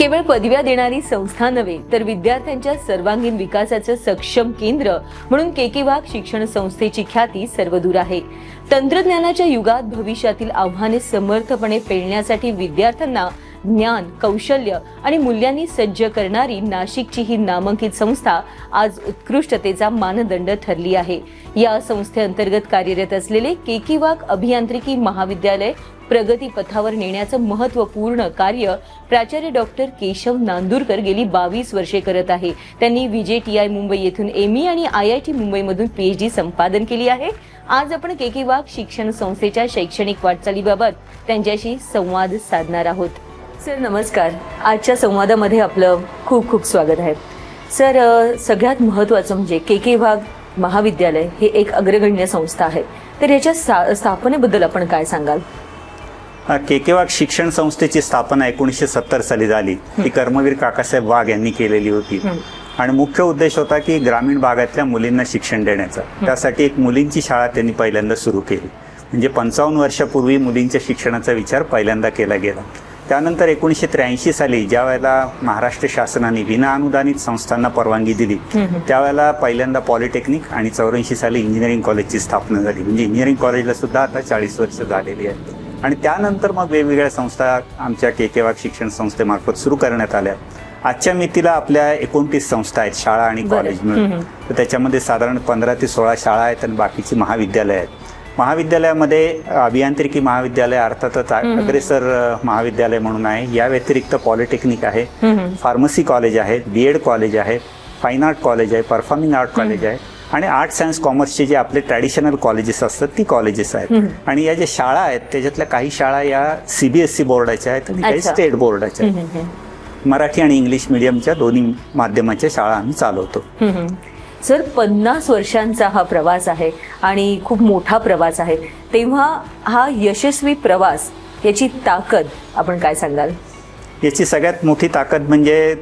केवळ पदव्या देणारी संस्था नव्हे तर विद्यार्थ्यांच्या सर्वांगीण विकासाचं सक्षम केंद्र म्हणून के वाघ शिक्षण संस्थेची ख्याती सर्वदूर आहे। तंत्रज्ञानाच्या युगात भविष्यातील आव्हाने समर्थपणे पेलण्यासाठी विद्यार्थ्यांना ज्ञान, कौशल्य आणि मूल्यांनी सज्ज करणारी नाशिकची ही नामांकित संस्था आज उत्कृष्टतेचा मानदंड ठरली आहे। या संस्थेअंतर्गत कार्यरत असलेले के वाघ अभियांत्रिकी महाविद्यालय प्रगती पथावर नेण्याचं महत्त्वपूर्ण कार्य प्राचार्य डॉक्टर केशव नांदुरकर गेली 22 वर्षे करत आहे। त्यांनी VJTI मुंबई येथून ME आणि IIT मुंबई मधून PhD संपादन केली आहे। आज आपण के वाघ शिक्षण संस्थेच्या शैक्षणिक वाटचालीबाबत त्यांच्याशी संवाद साधणार आहोत। सर नमस्कार, आजच्या संवादामध्ये आपलं खूप खूप स्वागत आहे। सर, सगळ्यात महत्त्वाचं म्हणजे के वाघ महाविद्यालय हे एक अग्रगण्य संस्था आहे, तर याच्या स्थापनेबद्दल आपण काय सांगाल? के वाघ शिक्षण संस्थेची स्थापना 1970 साली झाली। ती कर्मवीर काकासाहेब वाघ यांनी केलेली होती आणि मुख्य उद्देश होता की ग्रामीण भागातल्या मुलींना शिक्षण देण्याचा। त्यासाठी एक मुलींची शाळा त्यांनी पहिल्यांदा सुरू केली, म्हणजे 55 वर्षापूर्वी मुलींच्या शिक्षणाचा विचार पहिल्यांदा केला गेला। त्यानंतर 1983 साली ज्या वेळेला महाराष्ट्र शासनाने विना अनुदानित संस्थांना परवानगी दिली, त्यावेळेला पहिल्यांदा पॉलिटेक्निक आणि 84 साली इंजिनिअरिंग कॉलेजची स्थापना झाली। म्हणजे इंजिनिअरिंग कॉलेजला सुद्धा आता 40 वर्ष झालेली आहेत आणि त्यानंतर मग वेगवेगळ्या संस्था आमच्या के वाघ शिक्षण संस्थेमार्फत सुरू करण्यात आल्या। आजच्या मितीला आपल्या 29 संस्था आहेत, शाळा आणि कॉलेज मिळून। तर त्याच्यामध्ये साधारण 15 ते 16 शाळा आहेत आणि बाकीची महाविद्यालय आहेत। महाविद्यालयामध्ये अभियांत्रिकी महाविद्यालय अर्थातच अग्रेसर महाविद्यालय म्हणून आहे। या व्यतिरिक्त पॉलिटेक्निक आहे, फार्मसी कॉलेज आहे, BEd कॉलेज आहे, फाईन आर्ट कॉलेज आहे, परफॉर्मिंग आर्ट कॉलेज आहे आणि आर्ट सायन्स कॉमर्सचे जे आपले ट्रॅडिशनल कॉलेजेस असतात ती कॉलेजेस आहेत। आणि या ज्या शाळा आहेत त्याच्यातल्या काही शाळा या CBSE बोर्डाच्या आहेत आणि काही स्टेट बोर्डाच्या आहेत। मराठी आणि इंग्लिश मीडियमच्या दोन्ही माध्यमाच्या शाळा आम्ही चालवतो। सर, 50 वर्षांचा हा प्रवास आहे आणि खूप मोठा प्रवास आहे, तेव्हा हा यशस्वी प्रवास याची ताकद आपण काय सांगाल? याची सगळ्यात मोठी ताकद म्हणजे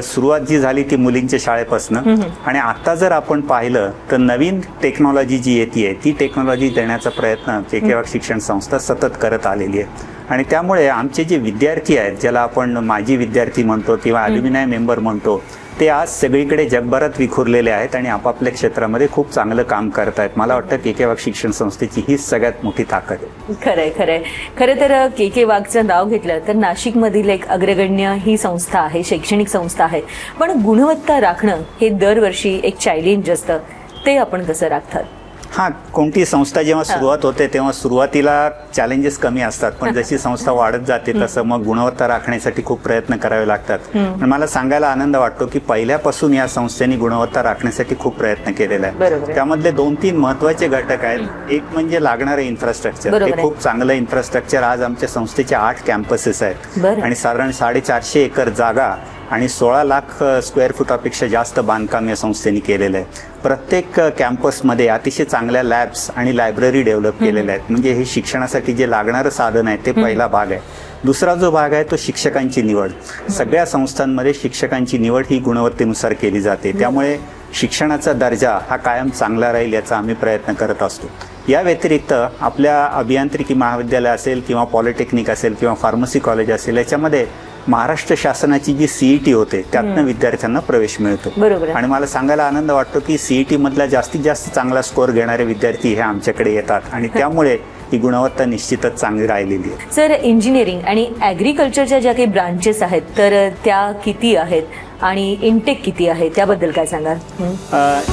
सुरुवात जी झाली ती मुलींच्या शाळेपासून आणि आता जर आपण पाहिलं तर नवीन टेक्नॉलॉजी जी येते ती टेक्नॉलॉजी देण्याचा प्रयत्न के वाघ शिक्षण संस्था सतत करत आलेली आहे। आणि त्यामुळे आमचे जे विद्यार्थी आहेत, ज्याला आपण माजी विद्यार्थी म्हणतो किंवा अल्युमिनाय मेंबर म्हणतो, ते आज सगळीकडे जगभरात विखुरलेले आहेत आणि आपापल्या क्षेत्रामध्ये खूप चांगलं काम करत आहेत। मला वाटतं के वाघ शिक्षण संस्थेची हीच सगळ्यात मोठी ताकद आहे। खरंय। खरं तर के वाघचं नाव घेतलं तर नाशिकमधील एक अग्रगण्य ही संस्था आहे, शैक्षणिक संस्था आहे, पण गुणवत्ता राखणं हे दरवर्षी एक चॅलेंज असतं, ते आपण कसं राखतात? हां, कोणती संस्था जेव्हा सुरुवात होते तेव्हा सुरुवातीला चॅलेंजेस कमी असतात, पण जशी संस्था वाढत जाते तसं मग गुणवत्ता राखण्यासाठी खूप प्रयत्न करावे लागतात। पण मला सांगायला आनंद वाटतो की पहिल्यापासून या संस्थेने गुणवत्ता राखण्यासाठी खूप प्रयत्न केलेला आहे। त्यामधले 2-3 महत्त्वाचे घटक आहेत। एक म्हणजे लागणारं इन्फ्रास्ट्रक्चर, हे खूप चांगलं इन्फ्रास्ट्रक्चर आज आमच्या संस्थेचे 8 कॅम्पसेस आहेत आणि साधारण 450 एकर जागा आणि 16 लाख स्क्वेअर फुटापेक्षा जास्त बांधकाम या संस्थेने केलेलं आहे। प्रत्येक कॅम्पसमध्ये अतिशय चांगल्या लॅब्स आणि लायब्ररी डेव्हलप केलेल्या आहेत। म्हणजे हे शिक्षणासाठी जे लागणारं साधन आहे ते पहिला भाग आहे। दुसरा जो भाग आहे तो शिक्षकांची निवड। सगळ्या संस्थांमध्ये शिक्षकांची निवड ही गुणवत्तेनुसार केली जाते, त्यामुळे शिक्षणाचा दर्जा हा कायम चांगला राहील याचा आम्ही प्रयत्न करत असतो। या व्यतिरिक्त आपल्या अभियांत्रिकी महाविद्यालय असेल किंवा पॉलिटेक्निक असेल किंवा फार्मसी कॉलेज असेल, याच्यामध्ये महाराष्ट्र शासनाची जी CET होते त्यातनं विद्यार्थ्यांना प्रवेश मिळतो। आणि मला सांगायला आनंद वाटतो की CET मधला जास्तीत जास्त चांगला स्कोअर घेणारे विद्यार्थी हे आमच्याकडे येतात आणि त्यामुळे ही गुणवत्ता निश्चितच चांगली राहिलेली आहे। सर, इंजिनिअरिंग आणि ॲग्रिकल्चरच्या ज्या काही ब्रांचेस आहेत तर त्या किती आहेत आणि इनटेक किती आहे, त्याबद्दल काय सांगाल?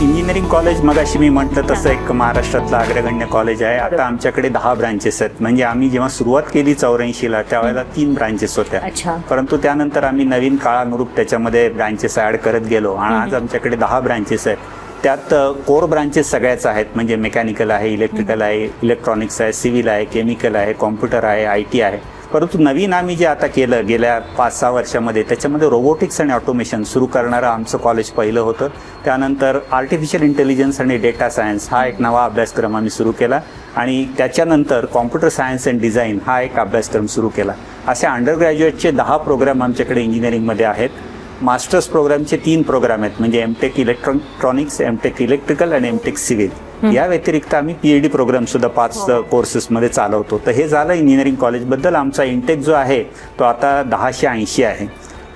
इंजिनिअरिंग कॉलेज मगाशी मी म्हटलं तसं एक महाराष्ट्रातलं अग्रगण्य कॉलेज आहे। आता आमच्याकडे 10 ब्रांचेस आहेत। म्हणजे आम्ही जेव्हा सुरुवात केली 84ला त्यावेळेला 3 ब्रांचेस होत्या, परंतु त्यानंतर आम्ही नवीन काळानुरूप त्याच्यामध्ये ब्रांचेस ॲड करत गेलो आणि आज आमच्याकडे 10 ब्रांचेस आहेत। त्यात कोर ब्रांचेस सगळ्याच आहेत, म्हणजे मेकॅनिकल आहे, इलेक्ट्रिकल आहे, इलेक्ट्रॉनिक्स आहे, सिव्हिल आहे, केमिकल आहे, कॉम्प्युटर आहे, IT आहे। परंतु नवीन आम्ही जे आता केलं गेल्या 5-6 वर्षामध्ये त्याच्यामध्ये रोबोटिक्स आणि ऑटोमेशन सुरू करणारं आमचं कॉलेज पहिलं होतं। त्यानंतर आर्टिफिशियल इंटेलिजन्स आणि डेटा सायन्स हा एक नवा अभ्यासक्रम आम्ही सुरू केला आणि त्याच्यानंतर कॉम्प्युटर सायन्स अँड डिझाईन हा एक अभ्यासक्रम सुरू केला। असे अंडर ग्रॅज्युएटचे 10 प्रोग्राम आमच्याकडे इंजिनिअरिंगमध्ये आहेत। मास्टर्स प्रोग्रामचे 3 प्रोग्राम आहेत, म्हणजे MTech इलेक्ट्रॉनिक्स, MTech इलेक्ट्रिकल आणि MTech सिव्हिल। या व्यतिरिक्त आम्ही PhD प्रोग्राम सुद्धा 5 कोर्सेसमध्ये चालवतो। तर हे झालं इंजिनिअरिंग कॉलेजबद्दल। आमचा इंटेक जो आहे तो आता 1080 आहे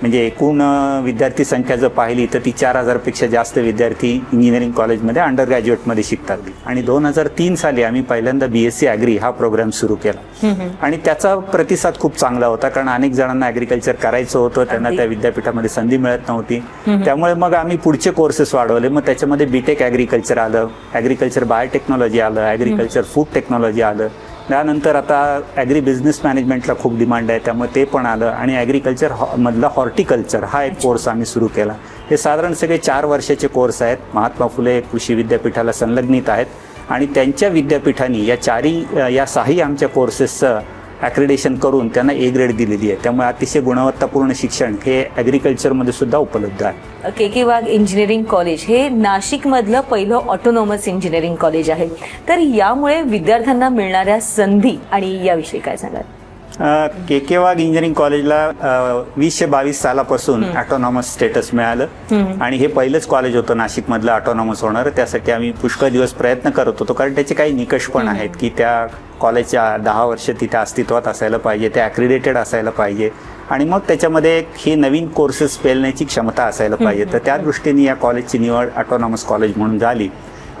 म्हणजे एकूण विद्यार्थी संख्या जर पाहिली तर ती 4,000पेक्षा जास्त विद्यार्थी इंजिनिअरिंग कॉलेजमध्ये अंडर ग्रॅज्युएटमध्ये शिकतात. आणि 2003 साली आम्ही पहिल्यांदा BSc ॲग्री हा प्रोग्राम सुरू केला आणि त्याचा प्रतिसाद खूप चांगला होता, कारण अनेक जणांना ॲग्रिकल्चर करायचं होतं, त्यांना त्या विद्यापीठामध्ये संधी मिळत नव्हती. त्यामुळे मग आम्ही पुढचे कोर्सेस वाढवले. मग त्याच्यामध्ये BTech ॲग्रिकल्चर आलं, ॲग्रिकल्चर बायोटेक्नॉलॉजी आलं, ॲग्रिकल्चर फूड टेक्नॉलॉजी आलं. त्यानंतर आता ॲग्री बिझनेस मॅनेजमेंटला खूप डिमांड आहे, त्यामुळे ते पण आलं. आणि ॲग्रिकल्चर मधला हॉर्टिकल्चर हा एक कोर्स आम्ही सुरू केला. हे साधारण सगळे 4 वर्षाचे कोर्स आहेत, महात्मा फुले कृषी विद्यापीठाला संलग्नित आहेत. आणि त्यांच्या विद्यापीठांनी या 6 आमच्या कोर्सेसचं ॲक्रेडिशन करून त्यांना A ग्रेड दिलेली आहे. त्यामुळे अतिशय गुणवत्तापूर्ण शिक्षण हे ॲग्रिकल्चरमध्ये सुद्धा उपलब्ध आहे. के वाघ इंजिनिअरिंग कॉलेज हे नाशिकमधलं पहिलं ऑटोनॉमस इंजिनिअरिंग कॉलेज आहे. तर यामुळे विद्यार्थ्यांना मिळणाऱ्या संधी आणि याविषयी काय सांगाल? के वाघ इंजिनिअरिंग कॉलेजला 2022 सालापासून ऑटोनॉमस स्टेटस मिळालं आणि हे पहिलंच कॉलेज होतं नाशिकमधलं ऑटोनॉमस होणार. त्यासाठी आम्ही पुष्कळ दिवस प्रयत्न करत होतो, कारण त्याचे काही निकष पण आहेत की त्या कॉलेजच्या 10 वर्ष तिथे अस्तित्वात असायला पाहिजे, ते ॲक्रिडेटेड असायला पाहिजे आणि मग त्याच्यामध्ये हे नवीन कोर्सेस पेलण्याची क्षमता असायला पाहिजे. तर त्या दृष्टीने या कॉलेजची निवड ऑटोनॉमस कॉलेज म्हणून झाली.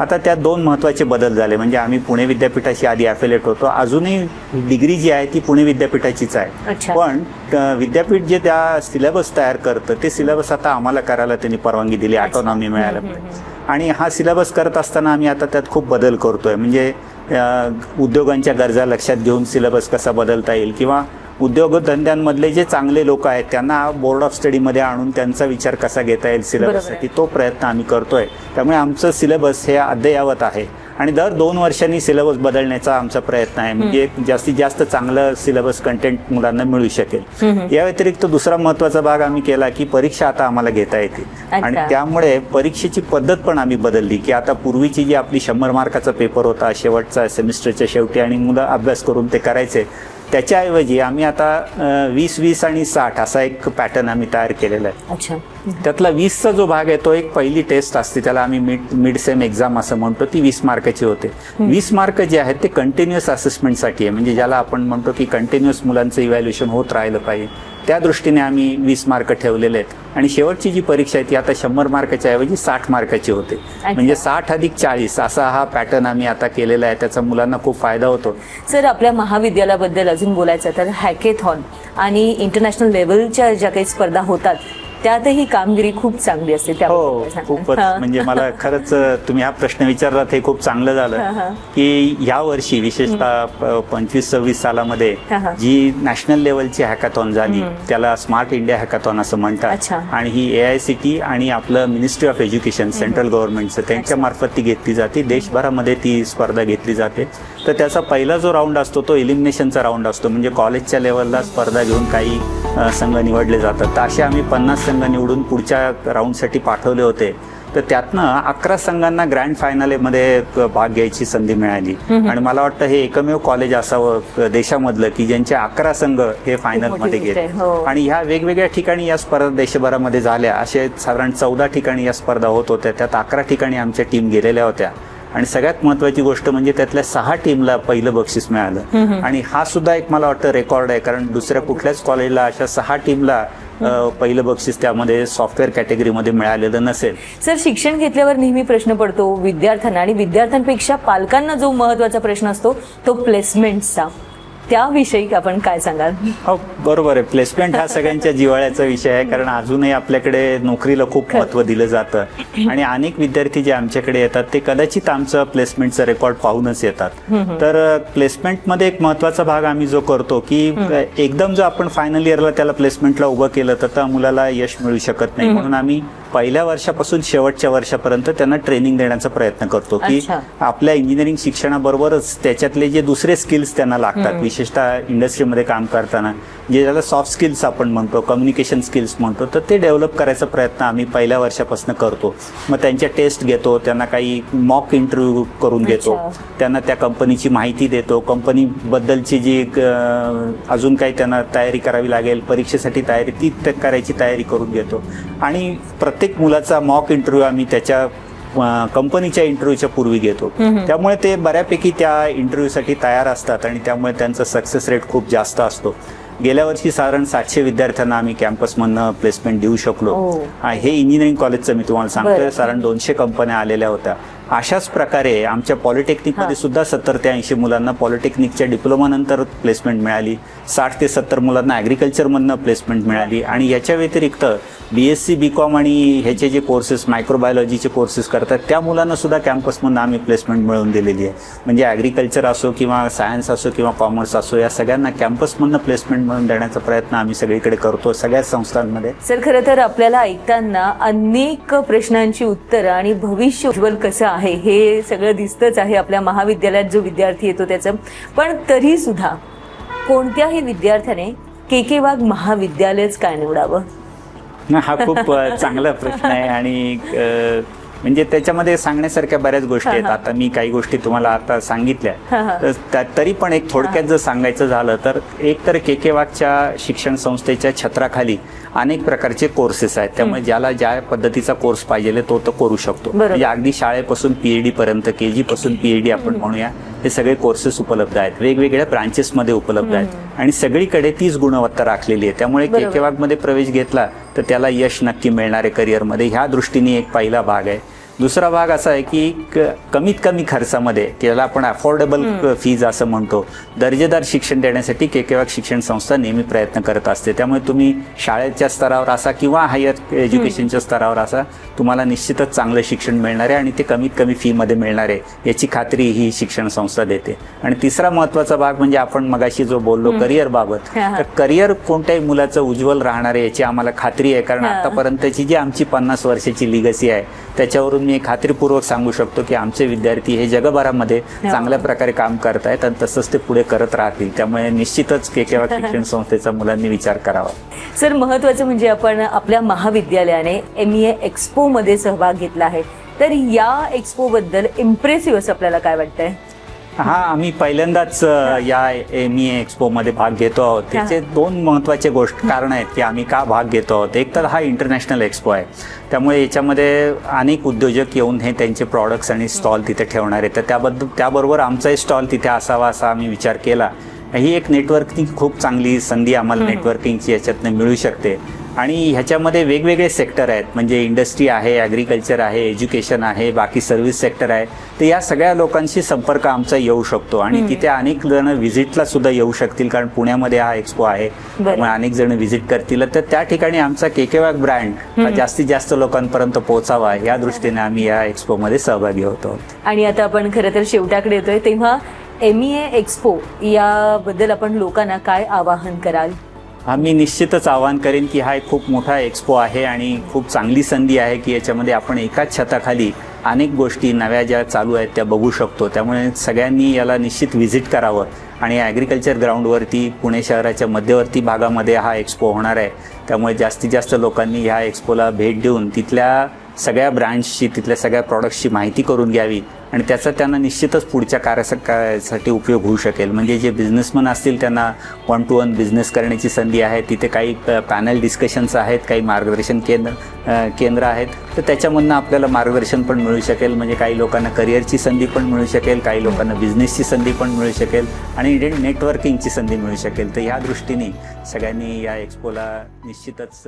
आता त्यात 2 महत्त्वाचे बदल झाले. म्हणजे आम्ही पुणे विद्यापीठाशी आधी ॲफिलेट होतो, अजूनही डिग्री जी आहे ती पुणे विद्यापीठाचीच आहे, पण विद्यापीठ जे त्या सिलेबस तयार करतं ते सिलेबस आता आम्हाला करायला त्यांनी परवानगी दिली, ऑटोनॉमी मिळायला. आणि हा सिलेबस करत असताना आम्ही आता त्यात खूप बदल करतोय. म्हणजे उद्योगांच्या गरजा लक्षात घेऊन सिलेबस कसा बदलता येईल, किंवा उद्योगधंद्यांमधले जे चांगले लोक आहेत त्यांना बोर्ड ऑफ स्टडीमध्ये आणून त्यांचा विचार कसा घेता येईल सिलेबससाठी, तो प्रयत्न आम्ही करतोय. त्यामुळे आमचं सिलेबस हे अद्ययावत आहे आणि दर 2 वर्षांनी सिलेबस बदलण्याचा आमचा प्रयत्न आहे, म्हणजे जास्तीत जास्त चांगलं सिलेबस कंटेंट मुलांना मिळू शकेल. या व्यतिरिक्त दुसरा महत्त्वाचा भाग आम्ही केला की परीक्षा आता आम्हाला घेता येते आणि त्यामुळे परीक्षेची पद्धत पण आम्ही बदलली. की आता पूर्वीची जी आपली 100 मार्काचा पेपर होता शेवटचा सेमिस्टरच्या शेवटी आणि मुलं अभ्यास करून ते करायचे, त्याच्याऐवजी आम्ही आता 20-20 आणि 60 असा एक पॅटर्न आम्ही तयार केलेला आहे. त्यातला 20चा जो भाग आहे तो एक पहिली टेस्ट असते, त्याला आम्ही मिड सेम एक्झाम असं म्हणतो, ती 20 मार्काची होते. 20 मार्क जे आहेत ते कंटिन्युअस असेसमेंटसाठी आहे, म्हणजे ज्याला आपण म्हणतो की कंटिन्युअस मुलांचं इव्हॅल्युएशन होत राहिलं पाहिजे. त्या दृष्टीने आम्ही 20 मार्क ठेवलेले आहेत. आणि शेवटची जी परीक्षा आहे ती आता 100 मार्काच्या ऐवजी 60 मार्काची होते, म्हणजे 60 अधिक 40 असा हा पॅटर्न आम्ही आता केलेला आहे. त्याचा मुलांना खूप फायदा होतो. सर, आपल्या महाविद्यालयाबद्दल अजून बोलायचं तर हॅकेथॉन आणि इंटरनॅशनल लेवलच्या ज्या काही स्पर्धा होतात त्यातही कामगिरी खूप चांगली असते. हो, खूपच. म्हणजे मला खरंच तुम्ही हा प्रश्न विचारलात हे खूप चांगलं झालं की या वर्षी विशेषतः 25-26 सालामध्ये जी नॅशनल लेवलची हॅकाथॉन झाली त्याला स्मार्ट इंडिया हॅकाथॉन असं म्हणतात. आणि ही AICTE आणि आपलं मिनिस्ट्री ऑफ एज्युकेशन सेंट्रल गव्हर्नमेंटचं त्यांच्या मार्फत ती घेतली जाते. देशभरामध्ये ती स्पर्धा घेतली जाते. तर त्याचा पहिला जो राऊंड असतो तो एलिमिनेशनचा राऊंड असतो, म्हणजे कॉलेजच्या लेवलला स्पर्धा घेऊन काही संघ निवडले जातात. तर असे आम्ही 50 संघ निवडून पुढच्या राऊंडसाठी पाठवले होते. तर त्यातनं 11 संघांना ग्रँड फायनलमध्ये भाग घ्यायची संधी मिळाली. आणि मला वाटतं हे एकमेव कॉलेज असावं देशामधलं की ज्यांचे 11 संघ हे फायनलमध्ये गेले. आणि ह्या वेगवेगळ्या ठिकाणी या स्पर्धा देशभरामध्ये झाल्या. असे साधारण 14 ठिकाणी या स्पर्धा होत होत्या. त्यात 11 ठिकाणी आमच्या टीम गेलेल्या होत्या. आणि सगळ्यात महत्त्वाची गोष्ट म्हणजे त्यातल्या 6 टीमला पहिलं बक्षीस मिळालं. आणि हा सुद्धा एक मला वाटतं रेकॉर्ड आहे, कारण दुसऱ्या कुठल्याच कॉलेजला अशा 6 टीमला पहिलं बक्षीस त्यामध्ये सॉफ्टवेअर कॅटेगरीमध्ये मिळालेलं नसेल. सर, शिक्षण घेतल्यावर नेहमी प्रश्न पडतो विद्यार्थ्यांना, आणि विद्यार्थ्यांपेक्षा पालकांना जो महत्त्वाचा प्रश्न असतो तो प्लेसमेंटचा. त्याविषयी आपण काय सांगाल? हो, बरोबर आहे. प्लेसमेंट हा सगळ्यांच्या जिव्हाळ्याचा विषय आहे, कारण अजूनही आपल्याकडे नोकरीला खूप महत्त्व दिलं जातं. आणि अनेक विद्यार्थी जे आमच्याकडे येतात ते कदाचित आमचं प्लेसमेंटचं रेकॉर्ड पाहूनच येतात. तर प्लेसमेंटमध्ये एक महत्त्वाचा भाग आम्ही जो करतो की एकदम जर आपण फायनल इयरला त्याला प्लेसमेंटला उभं केलं तर त्या मुलाला यश मिळू शकत नाही. म्हणून आम्ही पहिल्या वर्षापासून शेवटच्या वर्षापर्यंत त्यांना ट्रेनिंग देण्याचा प्रयत्न करतो की आपल्या इंजिनिअरिंग शिक्षणाबरोबरच त्याच्यातले जे दुसरे स्किल्स त्यांना लागतात, विशेषतः इंडस्ट्रीमध्ये काम करताना जे ज्याला सॉफ्ट स्किल्स आपण म्हणतो, कम्युनिकेशन स्किल्स म्हणतो, तर ते डेव्हलप करायचा प्रयत्न आम्ही पहिल्या वर्षापासून करतो. मग त्यांच्या टेस्ट घेतो, त्यांना काही मॉक इंटरव्ह्यू करून घेतो, त्यांना त्या कंपनीची माहिती देतो, कंपनीबद्दलची जी अजून काही त्यांना तयारी करावी लागेल, परीक्षेसाठी तयारी ती करायची तयारी करून घेतो. आणि प्रत्येक मुलाचा मॉक इंटरव्ह्यू आम्ही त्याच्या कंपनीच्या इंटरव्ह्यूच्या पूर्वी घेतो. त्यामुळे ते बऱ्यापैकी त्या इंटरव्ह्यूसाठी तयार असतात आणि त्यामुळे त्यांचा सक्सेस रेट खूप जास्त असतो. गेल्या वर्षी साधारण 700 विद्यार्थ्यांना आम्ही कॅम्पसमधनं प्लेसमेंट देऊ शकलो. हे इंजिनिअरिंग कॉलेजचं मी तुम्हाला सांगतोय. साधारण 200 कंपन्या आलेल्या होत्या. अशाच प्रकारे आमच्या पॉलिटेक्निकमध्ये सुद्धा 70 ते 80 मुलांना पॉलिटेक्निकच्या डिप्लोमा नंतर प्लेसमेंट मिळाली. 60 ते 70 मुलांना ॲग्रिकल्चरमधनं प्लेसमेंट मिळाली. आणि याच्या व्यतिरिक्त BSc BCom आणि ह्याचे जे कोर्सेस मायक्रोबायोलॉजीचे कोर्सेस करतात त्या मुलांना सुद्धा कॅम्पसमधनं आम्ही प्लेसमेंट मिळवून दिलेली आहे. म्हणजे ॲग्रिकल्चर असो किंवा सायन्स असो किंवा कॉमर्स असो, या सगळ्यांना कॅम्पसमधनं प्लेसमेंट मिळवून देण्याचा प्रयत्न आम्ही सगळीकडे करतो सगळ्याच संस्थांमध्ये. सर, खरं तर आपल्याला ऐकताना अनेक प्रश्नांची उत्तरं आणि भविष्य उज्ज्वल कसं आहे हे सगळं दिसतंच आहे आपल्या महाविद्यालयात जो विद्यार्थी येतो त्याचं. पण तरी सुद्धा कोणत्याही विद्यार्थ्याने के वाघ महाविद्यालयच काय निवडावं? हा खूप चांगला प्रश्न आहे. आणि म्हणजे त्याच्यामध्ये सांगण्यासारख्या बऱ्याच गोष्टी आहेत. आता मी काही गोष्टी तुम्हाला आता सांगितल्या, तरी पण एक थोडक्यात जर सांगायचं झालं तर एक तर के वाघच्या शिक्षण संस्थेच्या छत्राखाली अनेक प्रकारचे कोर्सेस आहेत. त्यामुळे ज्याला ज्या पद्धतीचा कोर्स पाहिजे तो करू शकतो. म्हणजे अगदी शाळेपासून PhD पर्यंत, KG पासून PhD आपण म्हणूया, हे सगळे कोर्सेस उपलब्ध आहेत. वेगवेगळ्या ब्रांचेसमध्ये उपलब्ध आहेत आणि सगळीकडे तीच गुणवत्ता राखलेली आहे. त्यामुळे के वाघमध्ये प्रवेश घेतला तर त्याला यश नक्की मिळणार आहे करिअरमध्ये. ह्या दृष्टीने एक पहिला भाग आहे. दुसरा भाग असा आहे की कमीत कमी खर्चामध्ये, त्याला आपण अफोर्डेबल फीज असं म्हणतो, दर्जेदार शिक्षण देण्यासाठी के वाघ शिक्षण संस्था नेहमी प्रयत्न करत असते. त्यामुळे तुम्ही शाळेच्या स्तरावर असा किंवा हायर एज्युकेशनच्या स्तरावर असा, तुम्हाला निश्चितच चांगलं शिक्षण मिळणार आहे आणि ते कमीत कमी फीमध्ये मिळणार आहे याची खात्री ही शिक्षण संस्था देते. आणि तिसरा महत्त्वाचा भाग म्हणजे आपण मगाशी जो बोललो करिअर बाबत, तर करिअर कोणत्याही मुलाचं उज्ज्वल राहणार आहे याची आम्हाला खात्री आहे. कारण आतापर्यंतची जी आमची 50 वर्षाची लिगसी आहे त्याच्यावरून मी खात्रीपूर्वक सांगू शकतो की आमचे विद्यार्थी हे जगभरामध्ये चांगल्या प्रकारे काम करत आहेत आणि तसंच ते पुढे करत राहतील. त्यामुळे निश्चितच के वाघ शिक्षण संस्थेचा मुलांनी विचार करावा. सर, महत्त्वाचं म्हणजे आपण आपल्या महाविद्यालयाने MEA एक्स्पो मध्ये सहभाग घेतला आहे. तर या एक्स्पो बद्दल इम्प्रेसिव्ह असं आपल्याला काय वाटतंय? आम्ही पहिल्यांदाच या MEA एक्स्पो मध्ये भाग घेतो आहोत. त्याचे 2 महत्त्वाचे कारण आहेत की आम्ही का भाग घेतो आहोत. एक तर हा इंटरनॅशनल एक्स्पो आहे, त्यामुळे याच्यामध्ये अनेक उद्योजक येऊन हे त्यांचे प्रॉडक्ट्स आणि स्टॉल तिथे ठेवणार आहेत. तर त्याबरोबर आमचाही स्टॉल तिथे असावा असा आम्ही विचार केला. ही एक नेटवर्किंग खूप चांगली संधी आम्हाला नेटवर्किंगची याच्यातनं मिळू शकते. आणि ह्याच्यामध्ये वेगवेगळे सेक्टर आहेत, म्हणजे इंडस्ट्री आहे, ॲग्रिकल्चर आहे, एज्युकेशन आहे, बाकी सर्व्हिस सेक्टर आहे. तर या सगळ्या लोकांशी संपर्क आमचा येऊ शकतो आणि तिथे अनेक जण व्हिजिटला सुद्धा येऊ शकतील. कारण पुण्यामध्ये हा एक्स्पो आहे, त्यामुळे अनेक जण व्हिजिट करतील. तर त्या ठिकाणी आमचा के वाघ ब्रँड जास्तीत जास्त लोकांपर्यंत पोहोचावा या दृष्टीने आम्ही या एक्स्पोमध्ये सहभागी होतो. आणि आता आपण खरं तर शेवटाकडे येतोय, तेव्हा MEA एक्स्पो याबद्दल आपण लोकांना काय आवाहन कराल? आम्ही निश्चितच आवाहन करेन की हा एक खूप मोठा एक्स्पो आहे आणि खूप चांगली संधी आहे की याच्यामध्ये आपण एकाच छताखाली अनेक गोष्टी नव्या ज्या चालू आहेत त्या बघू शकतो. त्यामुळे सगळ्यांनी याला निश्चित व्हिजिट करावं. आणि ॲग्रिकल्चर ग्राउंडवरती पुणे शहराच्या मध्यवर्ती भागामध्ये हा एक्स्पो होणार आहे. त्यामुळे जास्तीत जास्त लोकांनी ह्या एक्स्पोला भेट देऊन तिथल्या सगळ्या ब्रँड्सची, तिथल्या सगळ्या प्रॉडक्ट्सची माहिती करून घ्यावी आणि त्याचा त्यांना निश्चितच पुढच्या कार्यासाठी उपयोग होऊ शकेल. म्हणजे जे बिझनेसमन असतील त्यांना 1-to-1 बिझनेस करण्याची संधी आहे. तिथे काही पॅनल डिस्कशन्स आहेत, काही मार्गदर्शन केंद्र आहेत. तर त्याच्यामधनं आपल्याला मार्गदर्शन पण मिळू शकेल. म्हणजे काही लोकांना करिअरची संधी पण मिळू शकेल, काही लोकांना बिझनेसची संधी पण मिळू शकेल आणि नेटवर्किंगची संधी मिळू शकेल. तर ह्या दृष्टीने सगळ्यांनी या एक्स्पोला निश्चितच